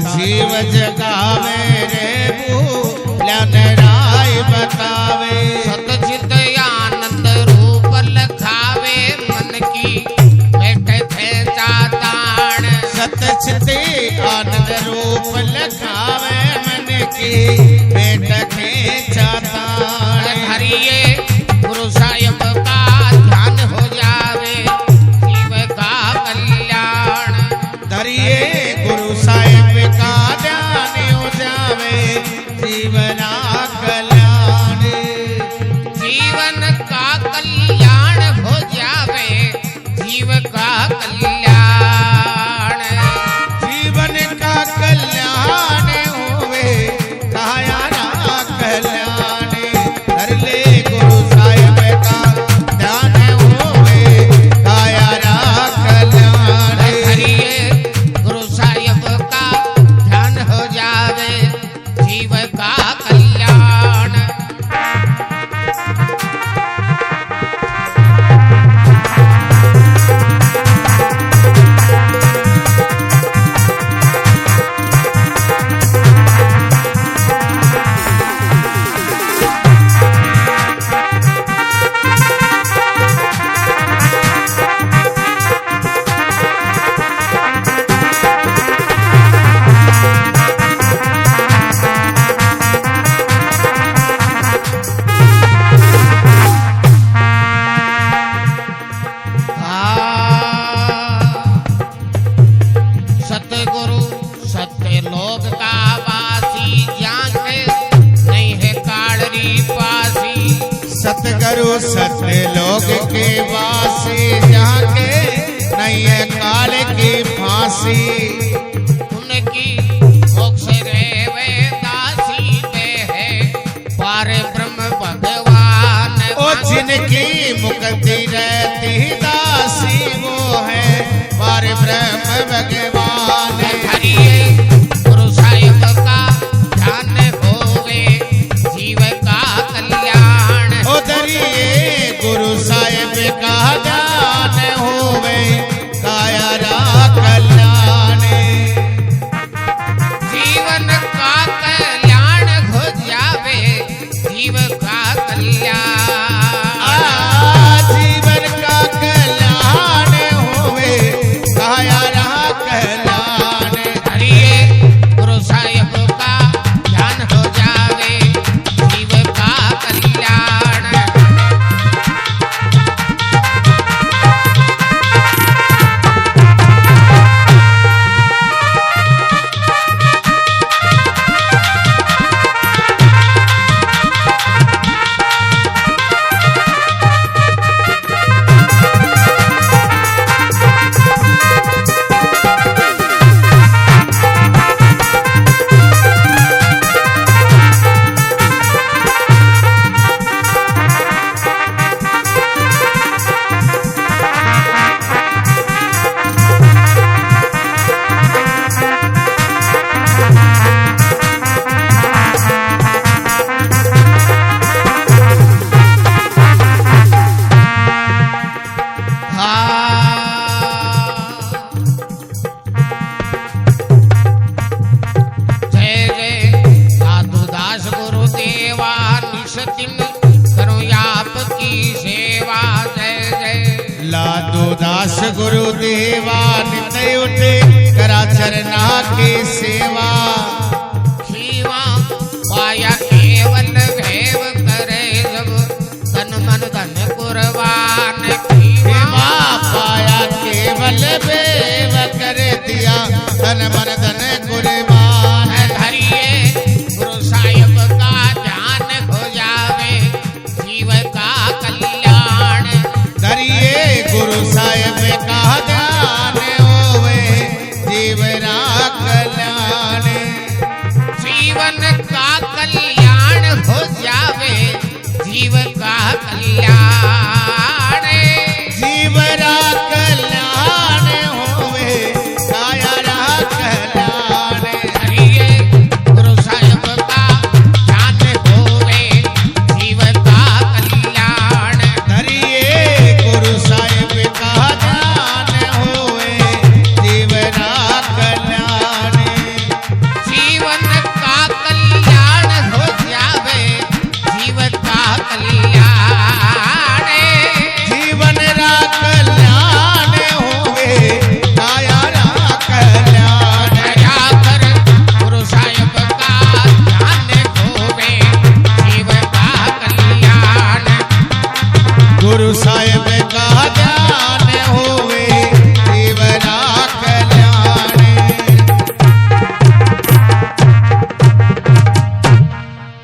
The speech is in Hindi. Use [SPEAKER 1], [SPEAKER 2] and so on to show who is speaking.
[SPEAKER 1] जीव जगावे रे भूलन राय बतावे।
[SPEAKER 2] सतचित आनंद रूप लखावे मन की बैठे थे चातान।
[SPEAKER 1] सतचित आनंद रूप लखावे मन की बैठे थे चातान।
[SPEAKER 2] हरिये गुरु साहिब का ध्यान हो जावे जीव का कल्याण।
[SPEAKER 1] धरिए गुरु
[SPEAKER 2] सतगुरु सत्य लोक का वासी जाके नहीं है काड़री पासी।
[SPEAKER 1] सतगुरु सत्य लोक के वासी जाके नहीं है काल की फांसी।
[SPEAKER 2] उनकी मोक्ष रेवे दासी वे है पार ब्रह्म भगवान।
[SPEAKER 1] ओ जिनकी मुक्ति रहती दासी वो है पार ब्रह्म भगवान।
[SPEAKER 2] हरिये गुरु साहिब का ध्यान होवे जीव का कल्याण।
[SPEAKER 1] ओ दरिए गुरु साहिब का ध्यान होवे काया कल्याण।
[SPEAKER 2] जीवन का कल्याण हो जावे जीव का कल्याण।
[SPEAKER 1] जीवन का कल्याण होवे काया कल्याण।
[SPEAKER 2] हरिये गुरु साहिब का ध्यान हो जावे जीव का कल्याण। जय जय साधुदास गुरुदेवा निशतिन करो आपकी सेवा। जय जय
[SPEAKER 1] लादो दास गुरुदेवा नित्य उठे करा चरना की सेवा।
[SPEAKER 2] खीवा पाया केवल भैव करे सब तन मन धन कुर्बान।
[SPEAKER 1] सेवा पाया केवल बेव कर दिया तन मन धन कुर्बान।
[SPEAKER 2] धरिये गुरु साहिब का ध्यान हो जावे जीव का कल्याण।
[SPEAKER 1] करिए गुरु साहिब का ध्यान होवे जीवना कल्याण।
[SPEAKER 2] जीवन का कल्याण हो जावे जीव का कल्याण।
[SPEAKER 1] जीवना कल्याण होवे काया कल्याण।
[SPEAKER 2] हरिये गुरु साहिब का ध्यान होवे जीव का कल्याण।
[SPEAKER 1] धरिए गुरु साहिब का ध्यान होवे जीवना कल्याण।
[SPEAKER 2] जीवन का कल्याण हो जावे जीव का कल्याण।
[SPEAKER 1] जीवन रा कल्याण होवे काया कल्याण।
[SPEAKER 2] दया कर गुरु साहिब का ध्यान होवे जीव का कल्याण।
[SPEAKER 1] गुरु साहिब का ध्यान हो